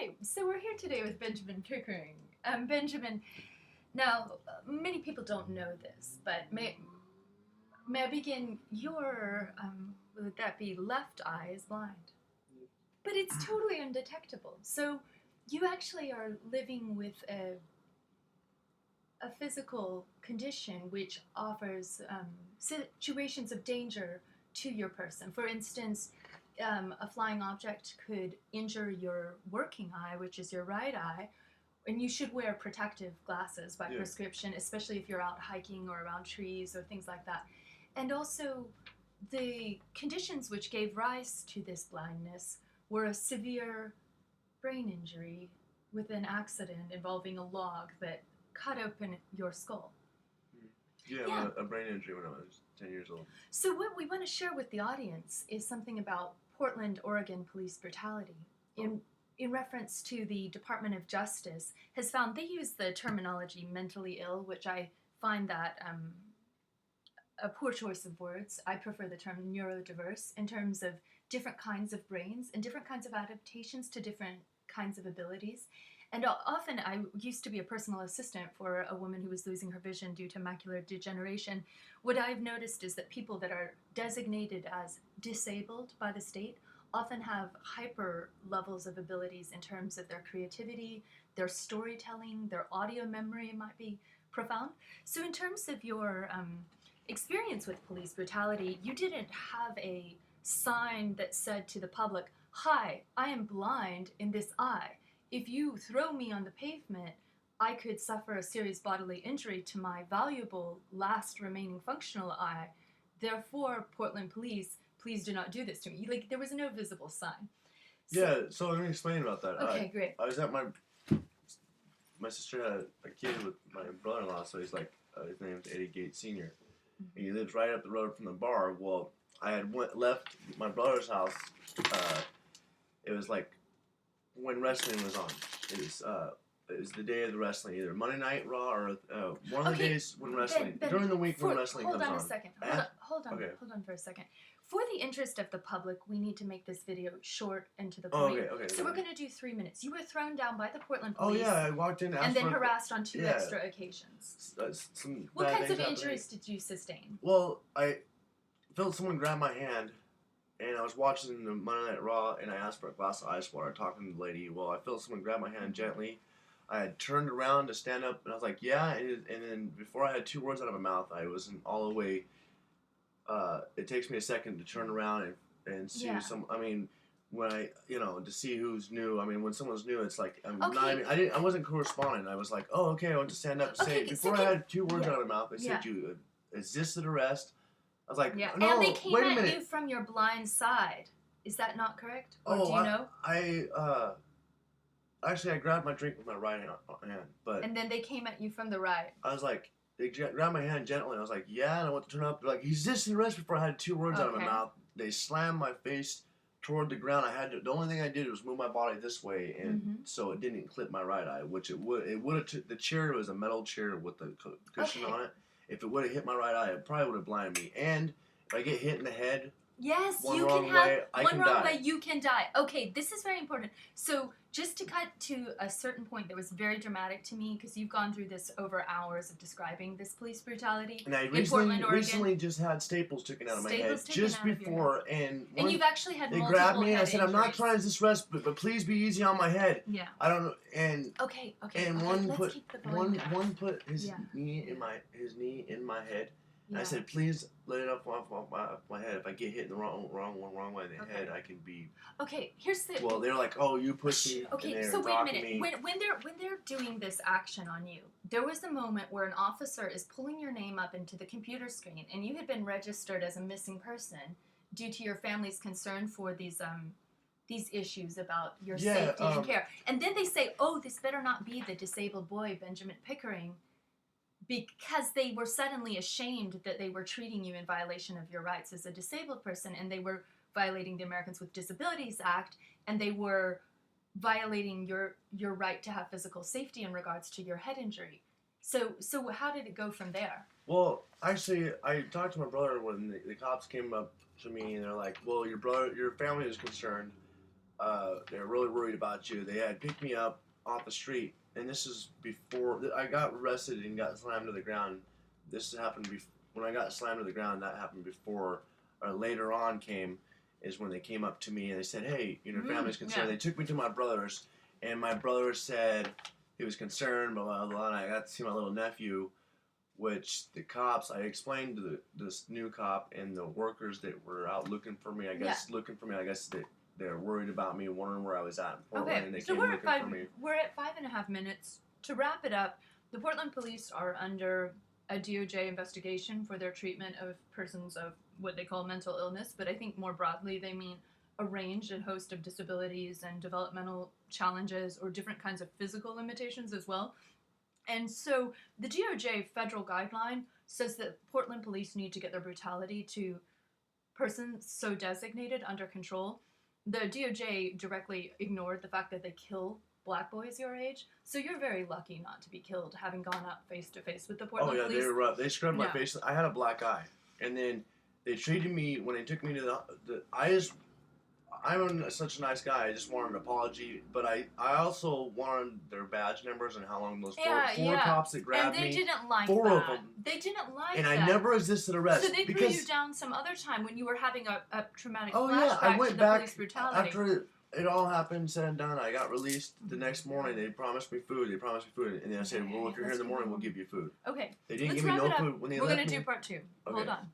Hi, so we're here today with Benjamen Pickering. Benjamen, now many people don't know this, but may I begin? Your would that be left eye is blind, but it's totally undetectable. So you actually are living with a physical condition which offers situations of danger to your person. For instance, a flying object could injure your working eye, which is your right eye, and you should wear protective glasses by prescription, especially if you're out hiking or around trees or things like that. And also, the conditions which gave rise to this blindness were a severe brain injury with an accident involving a log that cut open your skull. Yeah. A brain injury when I was 10 years old. So what we want to share with the audience is something about Portland, Oregon police brutality. In reference to the Department of Justice, has found they use the terminology mentally ill, which I find that a poor choice of words. I prefer the term neurodiverse in terms of different kinds of brains and different kinds of adaptations to different kinds of abilities. And often I used to be a personal assistant for a woman who was losing her vision due to macular degeneration. What I've noticed is that people that are designated as disabled by the state often have hyper levels of abilities in terms of their creativity, their storytelling, their audio memory might be profound. So in terms of your experience with police brutality, you didn't have a sign that said to the public, "Hi, I am blind in this eye. If you throw me on the pavement, I could suffer a serious bodily injury to my valuable last remaining functional eye. Therefore, Portland Police, please do not do this to me." Like, there was no visible sign. So let me explain about that. Okay, great. I was at my sister had a kid with my brother-in-law, so he's like, his name's Eddie Gates Sr. Mm-hmm. And he lives right up the road from the bar. Well, I had left my brother's house. It was like when wrestling was on. It was the day of the wrestling, either Monday Night Raw or one of the days when wrestling. During the week when wrestling comes on. Hold on a second. Hold on for a second. For the interest of the public, we need to make this video short and to the point. Okay. So we're going to do 3 minutes. You were thrown down by the Portland Police. Oh yeah, I walked in and then harassed on two extra occasions. What kinds of injuries did you sustain? Well, I felt someone grab my hand, and I was watching the Monday Night Raw, and I asked for a glass of ice water, talking to the lady. Well, I felt someone grab my hand gently. I had turned around to stand up, and I was like, yeah, and then before I had 2 words out of my mouth, I wasn't all the way. It takes me a second to turn around and see some. I mean, when to see who's new. I mean, when someone's new, it's like I wasn't corresponding. I was like, oh, okay, I want to stand up and say. Before I had 2 words out of my mouth, I said, is this an arrest? I was like, no, and they came wait a at minute. you from your blind side. Is that not correct? Or do you know? Actually, I grabbed my drink with my right hand, and then they came at you from the right. I was like, they grabbed my hand gently. I was like, yeah, and I went to turn up. They're like, is this an arrest? Before I had 2 words out of my mouth, they slammed my face toward the ground. The only thing I did was move my body this way, and so it didn't clip my right eye, which it would have. The chair was a metal chair with the cushion on it. If it would have hit my right eye, it probably would have blinded me. And if I get hit in the head, yes, one you wrong can have way, one wrong way, you can die. Okay, this is very important. So just to cut to a certain point that was very dramatic to me, because you've gone through this over hours of describing this police brutality. And I recently just had staples taken out of my head just before, and you've actually had multiple grabbed me and I said, injuries. I'm not trying to disrespect, but please be easy on my head. Yeah. I don't know. And one put his knee in my head. And I said, please let it up off my head. If I get hit in the wrong way in the head, I can be. Okay, here's the. Well, they're like, oh, you pussy. Okay, so wait a minute. When they're doing this action on you, there was a moment where an officer is pulling your name up into the computer screen, and you had been registered as a missing person due to your family's concern for these issues about your safety and care. And then they say, oh, this better not be the disabled boy, Benjamen Pickering. Because they were suddenly ashamed that they were treating you in violation of your rights as a disabled person, and they were violating the Americans with Disabilities Act, and they were violating your right to have physical safety in regards to your head injury. So how did it go from there? Well, actually, I talked to my brother when the cops came up to me, and they're like, well, your family is concerned they were really worried about you. They had picked me up off the street, and this is before I got arrested and got slammed to the ground. This happened when I got slammed to the ground. That happened before, or later on is when they came up to me and they said, "Hey, your family's concerned." Yeah. They took me to my brother's, and my brother said he was concerned, blah blah blah. And I got to see my little nephew, which the cops. I explained to this new cop and the workers that were out looking for me. I guess they're worried about me, wondering where I was at in Portland, Okay, and they so came we're looking for me. we're at 5.5 minutes. To wrap it up, the Portland police are under a DOJ investigation for their treatment of persons of what they call mental illness, but I think more broadly they mean a range and host of disabilities and developmental challenges or different kinds of physical limitations as well. And so the DOJ federal guideline says that Portland police need to get their brutality to persons so designated under control. The DOJ directly ignored the fact that they kill black boys your age, so you're very lucky not to be killed, having gone up face to face with the Portland police. They were rough. They scrubbed my Yeah. face. I had a black eye, and then they treated me when they took me to I'm such a nice guy. I just wanted an apology, but I also wanted their badge numbers and how long those four cops that grabbed and they me. didn't like Four that. of them. They didn't like And that. I never resisted arrest. So they threw because, you down some other time when you were having a traumatic oh flashback yeah, I went to the back police brutality. after it all happened, said and done. I got released the next morning. They promised me food. And then I said, well, if you're here in the morning, we'll give you food. Okay. They didn't Let's give me wrap no it up. food when they We're left going to me. do part 2. Okay. Hold on.